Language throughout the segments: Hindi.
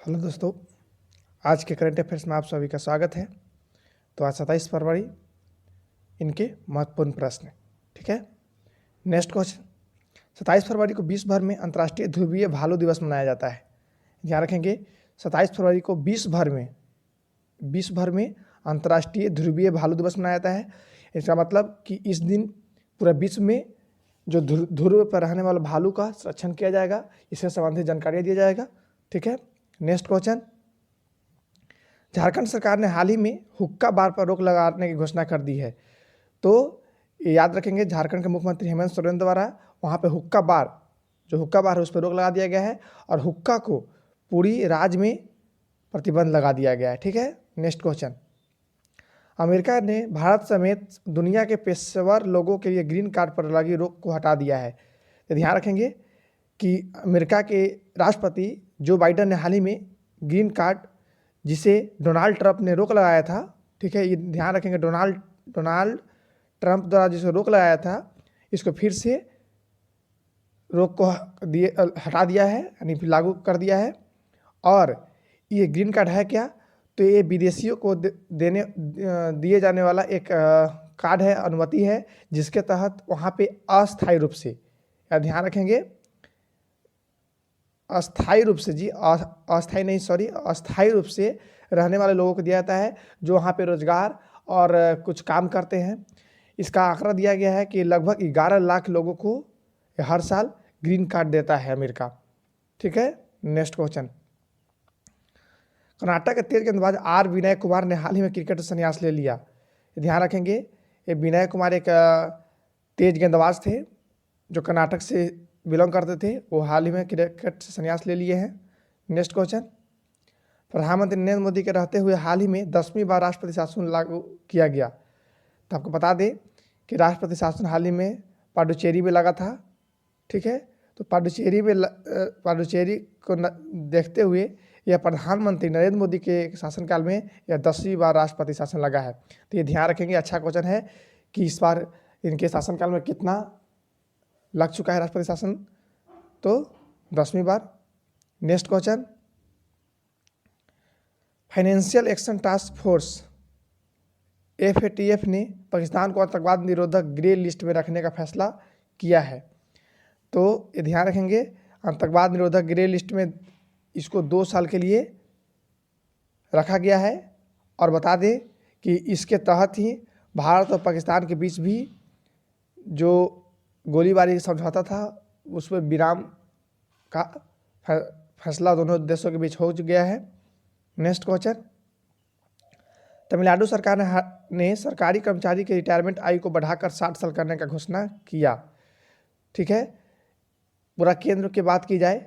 हेलो दोस्तों, आज के करंट अफेयर्स में आप सभी का स्वागत है। तो आज 27 फरवरी, इनके महत्वपूर्ण प्रश्न। ठीक है, नेक्स्ट क्वेश्चन। 27 फरवरी को विश्व भर में अंतर्राष्ट्रीय ध्रुवीय भालू दिवस मनाया जाता है। ध्यान रखेंगे, 27 फरवरी को विश्व भर में अंतर्राष्ट्रीय ध्रुवीय भालू दिवस मनाया जाता है। इसका मतलब कि इस दिन पूरा विश्व में जो ध्रुव पर रहने वाले भालू का संरक्षण किया जाएगा, इससे संबंधित जानकारी दिया जाएगा। ठीक है, नेक्स्ट क्वेश्चन। झारखंड सरकार ने हाल ही में हुक्का बार पर रोक लगाने की घोषणा कर दी है। तो याद रखेंगे, झारखंड के मुख्यमंत्री हेमंत सोरेन द्वारा वहाँ पे हुक्का बार है उस पर रोक लगा दिया गया है और हुक्का को पूरी राज्य में प्रतिबंध लगा दिया गया है। ठीक है, नेक्स्ट क्वेश्चन। अमेरिका ने भारत समेत दुनिया के पेशेवर लोगों के लिए ग्रीन कार्ड पर लगी रोक को हटा दिया है। तो ध्यान रखेंगे कि अमेरिका के राष्ट्रपति जो बाइडेन ने हाल ही में ग्रीन कार्ड, जिसे डोनाल्ड ट्रंप ने रोक लगाया था, ठीक है, ये ध्यान रखेंगे, डोनाल्ड ट्रंप द्वारा जिसे रोक लगाया था, इसको फिर से रोक को हटा दिया है, यानी फिर लागू कर दिया है। और ये ग्रीन कार्ड है क्या? तो ये विदेशियों को दिए जाने वाला एक कार्ड है, अनुमति है, जिसके तहत वहाँ पे अस्थायी रूप से, या ध्यान रखेंगे, अस्थायी रूप से रहने वाले लोगों को दिया जाता है जो वहाँ पे रोजगार और कुछ काम करते हैं। इसका आंकड़ा दिया गया है कि लगभग 11 लाख लोगों को हर साल ग्रीन कार्ड देता है अमेरिका। ठीक है, नेक्स्ट क्वेश्चन। कर्नाटक के तेज गेंदबाज आर विनय कुमार ने हाल ही में क्रिकेट से संन्यास ले लिया। ध्यान रखेंगे, ये विनय कुमार एक तेज गेंदबाज थे जो कर्नाटक से बिलोंग करते थे, वो हाल ही में क्रिकेट से संन्यास ले लिए हैं। Next question. प्रधानमंत्री नरेंद्र मोदी के रहते हुए हाल ही में 10वीं बार राष्ट्रपति शासन लागू किया गया। तो आपको बता दें कि राष्ट्रपति शासन हाल ही में पांडुचेरी में लगा था। ठीक है, तो पांडुचेरी को देखते हुए यह प्रधानमंत्री नरेंद्र मोदी के शासनकाल में यह 10वीं बार राष्ट्रपति शासन लगा है। तो ये ध्यान रखेंगे, अच्छा क्वेश्चन है कि इस बार इनके शासनकाल में कितना लग चुका है राष्ट्रपति शासन, तो 10वीं बार। Next question. Financial action task force FATF ने पाकिस्तान को आतंकवाद निरोधक ग्रे लिस्ट में रखने का फैसला किया है। तो ये ध्यान रखेंगे, आतंकवाद निरोधक ग्रे लिस्ट में इसको 2 साल के लिए रखा गया है। और बता दें कि इसके तहत ही भारत और पाकिस्तान के बीच भी जो गोलीबारी समझौता था, उसमें विराम का फैसला दोनों देशों के बीच हो गया है। Next question. तमिलनाडु सरकार ने सरकारी कर्मचारी के रिटायरमेंट आयु को बढ़ाकर 60 साल करने का घोषणा किया। ठीक है, पूरा केंद्र की बात की जाए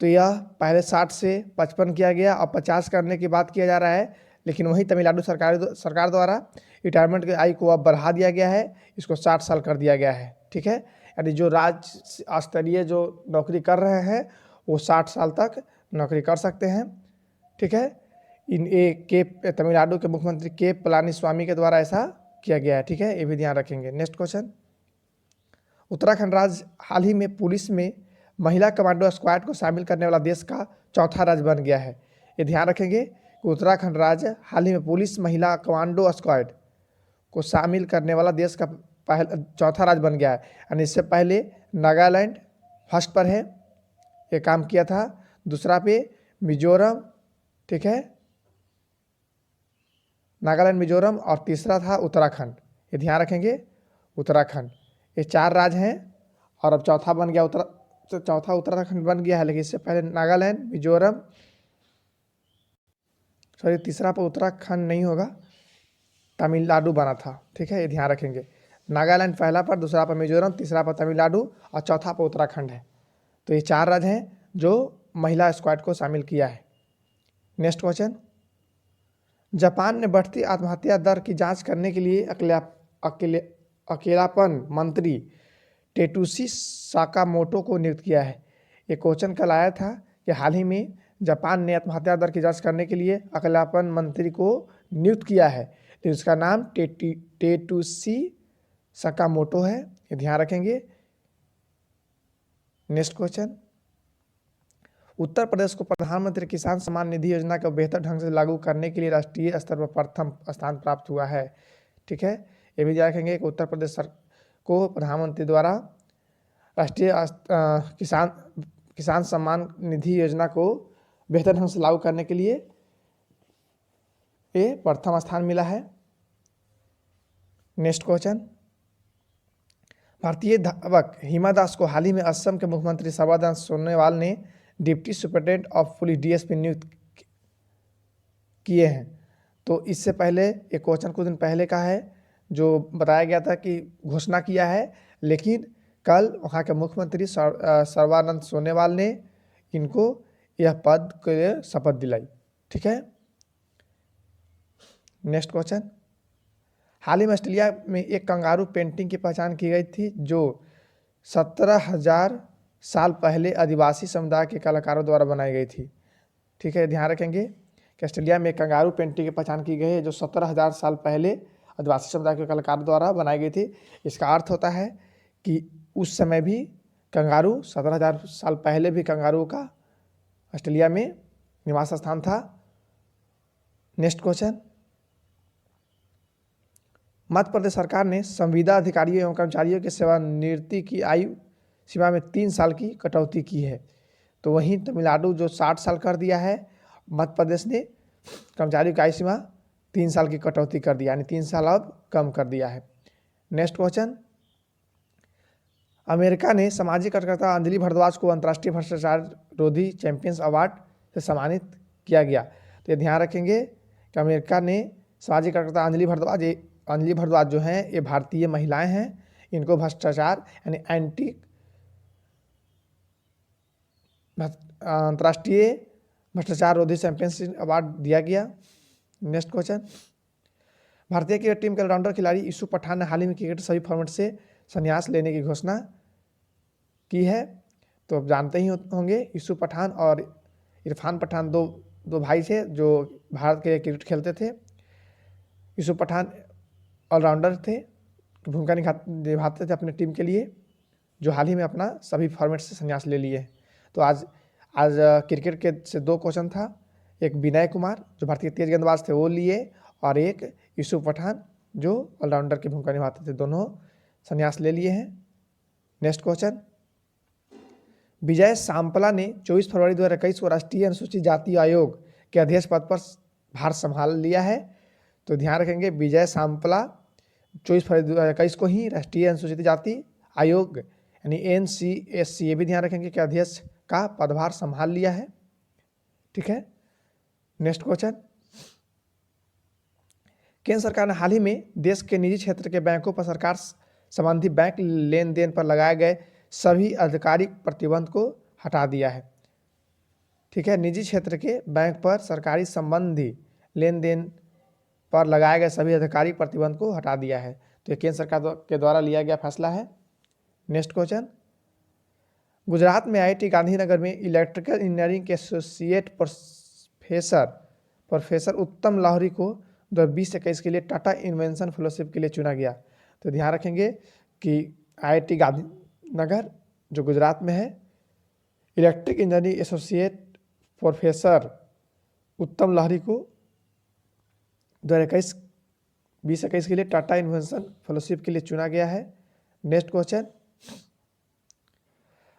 तो यह पहले 60 से 55 किया गया और 50 करने की बात किया जा रहा है, लेकिन वहीं तमिलनाडु सरकार द्वारा रिटायरमेंट की आयु को अब बढ़ा दिया गया है, इसको 60 साल कर दिया गया है। ठीक है, यानी जो राज्य स्तरीय जो नौकरी कर रहे हैं वो 60 साल तक नौकरी कर सकते हैं। ठीक है, तमिलनाडु के मुख्यमंत्री के पलानीस्वामी के द्वारा ऐसा किया गया है। ठीक है, ये भी ध्यान रखेंगे। Next question. उत्तराखंड राज्य हाल ही में पुलिस में महिला कमांडो स्क्वाड को शामिल करने वाला देश का चौथा राज्य बन गया है। ये ध्यान रखेंगे कि उत्तराखंड राज्य हाल ही में पुलिस महिला कमांडो स्क्वाड को शामिल करने वाला देश का चौथा राज्य बन गया है। यानी इससे पहले नागालैंड फर्स्ट पर है, ये काम किया था, दूसरा पे मिजोरम, ठीक है, नागालैंड, मिजोरम, और तीसरा था उत्तराखंड। ये ध्यान रखेंगे, उत्तराखंड। ये 4 राज्य हैं और अब चौथा बन गया चौथा उत्तराखंड बन गया है, लेकिन इससे पहले नागालैंड, मिजोरम, तीसरा पर उत्तराखंड नहीं होगा, तमिलनाडु बना था। ठीक है, ये ध्यान रखेंगे, नागालैंड पहला पर, दूसरा पर मिजोरम, तीसरा पर तमिलनाडु और चौथा पर उत्तराखंड है। तो ये 4 राज्य हैं जो महिला स्क्वाड को शामिल किया है। Next question. जापान ने बढ़ती आत्महत्या दर की जांच करने के लिए अकेलापन मंत्री टेटुशी साकामोटो को नियुक्त किया है। ये क्वेश्चन कल आया था कि हाल ही में जापान ने आत्महत्या दर की जांच करने के लिए अकेलापन मंत्री को नियुक्त किया है, तो इसका नाम टेटुशी साकामोटो है। ये ध्यान रखेंगे। Next question. उत्तर प्रदेश को प्रधानमंत्री किसान सम्मान निधि योजना को बेहतर ढंग से लागू करने के लिए राष्ट्रीय स्तर पर प्रथम स्थान प्राप्त हुआ है। ठीक है, ये भी याद रखेंगे कि उत्तर प्रदेश को प्रधानमंत्री द्वारा राष्ट्रीय किसान सम्मान निधि योजना को बेहतर ढंग से लागू करने के लिए ये प्रथम स्थान मिला है। नेक्स्ट क्वेश्चन, भारतीय धावक हिमा दास को हाल ही में असम के मुख्यमंत्री सर्बानंद सोनोवाल ने deputy superintendent of police DSP नियुक्त किए हैं। तो इससे पहले एक क्वेश्चन कुछ दिन पहले का है जो बताया गया था कि घोषणा किया है, लेकिन कल वहाँ के मुख्यमंत्री सर्बानंद सोनोवाल ने इनको यह पद के लिए शपथ दिलाई। ठीक है, नेक्स्ट क्वेश्चन, हाल ही में ऑस्ट्रेलिया में एक कंगारू पेंटिंग की पहचान की गई थी जो 17,000 साल पहले आदिवासी समुदाय के कलाकारों द्वारा बनाई गई थी। ठीक है, ध्यान रखेंगे कि ऑस्ट्रेलिया में कंगारू पेंटिंग की पहचान की गई है जो 17,000 साल पहले आदिवासी समुदाय के कलाकारों द्वारा बनाई गई थी। इसका अर्थ होता है कि उस समय भी कंगारू 17,000 साल पहले भी कंगारू का ऑस्ट्रेलिया में निवास स्थान था। नेक्स्ट क्वेश्चन, मध्य प्रदेश सरकार ने संविदा अधिकारियों एवं कर्मचारियों की सेवानिवृत्ति की आयु सीमा में 3 साल की कटौती की है। तो वहीं तमिलनाडु जो 60 साल कर दिया है, मध्य प्रदेश ने कर्मचारियों की आयु सीमा 3 साल की कटौती कर दिया, यानी 3 साल अब कम कर दिया है। नेक्स्ट क्वेश्चन, अमेरिका ने सामाजिक कार्यकर्ता अंजलि भारद्वाज को अंतर्राष्ट्रीय भ्रष्टाचार रोधी चैंपियंस अवार्ड से सम्मानित किया गया। तो ये ध्यान रखेंगे कि अमेरिका ने सामाजिक कार्यकर्ता अंजलि भारद्वाज जो हैं ये भारतीय महिलाएं हैं, इनको भ्रष्टाचार यानी एंटी अंतर्राष्ट्रीय भ्रष्टाचार रोधी चैंपियंस अवार्ड दिया गया। नेक्स्ट क्वेश्चन, भारतीय क्रिकेट टीम के ऑलराउंडर खिलाड़ी यूसुफ पठान ने हाल ही में क्रिकेट सभी फॉर्मेट से संन्यास लेने की घोषणा की है। तो आप जानते ही होंगे यूसुफ पठान और इरफान पठान दो भाई थे जो भारत के लिए क्रिकेट खेलते थे। यूसुफ पठान ऑलराउंडर थे, भूमिका निभाते थे अपने टीम के लिए, जो हाल ही में अपना सभी फॉर्मेट से संन्यास ले लिए। तो आज क्रिकेट के से 2 क्वेश्चन था, एक विनय कुमार जो भारतीय तेज गेंदबाज थे वो लिए, और एक यूसुफ पठान जो ऑलराउंडर की भूमिका निभाते थे, दोनों संन्यास ले लिए हैं। नेक्स्ट क्वेश्चन, विजय सांपला ने 24 फरवरी 2021 को राष्ट्रीय अनुसूचित जाति आयोग के अध्यक्ष पद पर भार संभाल लिया है। तो ध्यान रखेंगे विजय सांपला 24 फरवरी 2021 को ही राष्ट्रीय अनुसूचित जाति आयोग यानी NCSC, ये भी ध्यान रखेंगे कि अध्यक्ष का पदभार संभाल लिया है। ठीक है, नेक्स्ट क्वेश्चन, केंद्र सरकार ने हाल ही में देश के निजी क्षेत्र के बैंकों पर सरकार संबंधी बैंक लेन देन पर लगाए गए सभी आधिकारिक प्रतिबंध को हटा दिया है। ठीक है, निजी क्षेत्र के बैंक पर सरकारी संबंधी लेन देन पर लगाए गए सभी आधिकारिक प्रतिबंध को हटा दिया है। तो ये केंद्र सरकार के द्वारा लिया गया फैसला है। नेक्स्ट क्वेश्चन, गुजरात में IIT गांधीनगर में इलेक्ट्रिकल इंजीनियरिंग के एसोसिएट प्रोफेसर उत्तम लाहौरी को 2020-21 के लिए टाटा इन्वेंशन फेलोशिप के लिए चुना गया। तो ध्यान रखेंगे कि IIT गांधीनगर जो गुजरात में है, इलेक्ट्रिक इंजीनियरिंग एसोसिएट प्रोफेसर उत्तम लाहौरी को 2021 के लिए टाटा इन्वेंशन फेलोशिप के लिए चुना गया है। नेक्स्ट क्वेश्चन,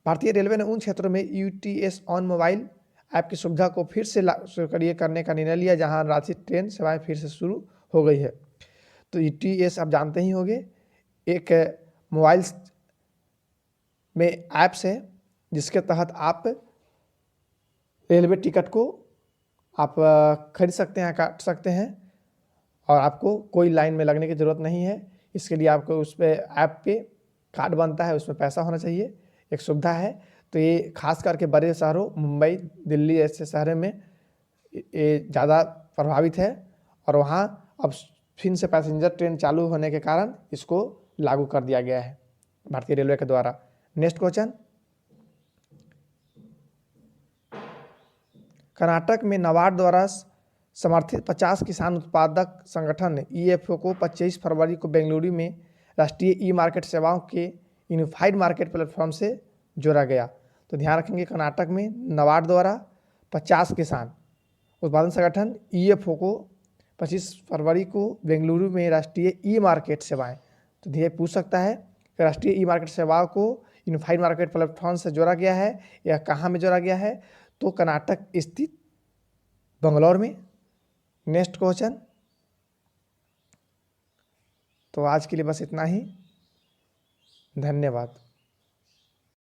भारतीय रेलवे ने उन क्षेत्रों में UTS ऑन मोबाइल ऐप की सुविधा को फिर से सक्रिय करने का निर्णय लिया जहां रांची ट्रेन सेवाएं फिर से शुरू हो गई है। तो UTS आप जानते ही होंगे, एक मोबाइल में ऐप्स है जिसके तहत आप रेलवे टिकट को आप खरीद सकते हैं, काट सकते हैं, और आपको कोई लाइन में लगने की ज़रूरत नहीं है। इसके लिए आपको उस पर ऐप पे कार्ड बनता है, उसमें पैसा होना चाहिए, एक सुविधा है। तो ये खास करके बड़े शहरों मुंबई, दिल्ली ऐसे शहरों में ये ज़्यादा प्रभावित है, और वहाँ अब फिर से पैसेंजर ट्रेन चालू होने के कारण इसको लागू कर दिया गया है भारतीय रेलवे के द्वारा। नेक्स्ट क्वेश्चन, कर्नाटक में नाबार्ड द्वारा समर्थित 50 किसान उत्पादक संगठन EFO को 25 फरवरी को बेंगलुरु में राष्ट्रीय ई मार्केट सेवाओं के यूनिफाइड मार्केट प्लेटफॉर्म से जोड़ा गया। तो ध्यान रखेंगे कर्नाटक में नाबार्ड द्वारा 50 किसान उत्पादन संगठन EFO को 25 फरवरी को बेंगलुरु में राष्ट्रीय ई मार्केट सेवाएं, तो ये पूछ सकता है कि राष्ट्रीय ई मार्केट सेवाओं को यूनिफाइड मार्केट प्लेटफॉर्म से जोड़ा गया है या कहाँ में जोड़ा गया है, तो कर्नाटक स्थित बंगलौर में। Next question. तो आज के लिए बस इतना ही, धन्यवाद।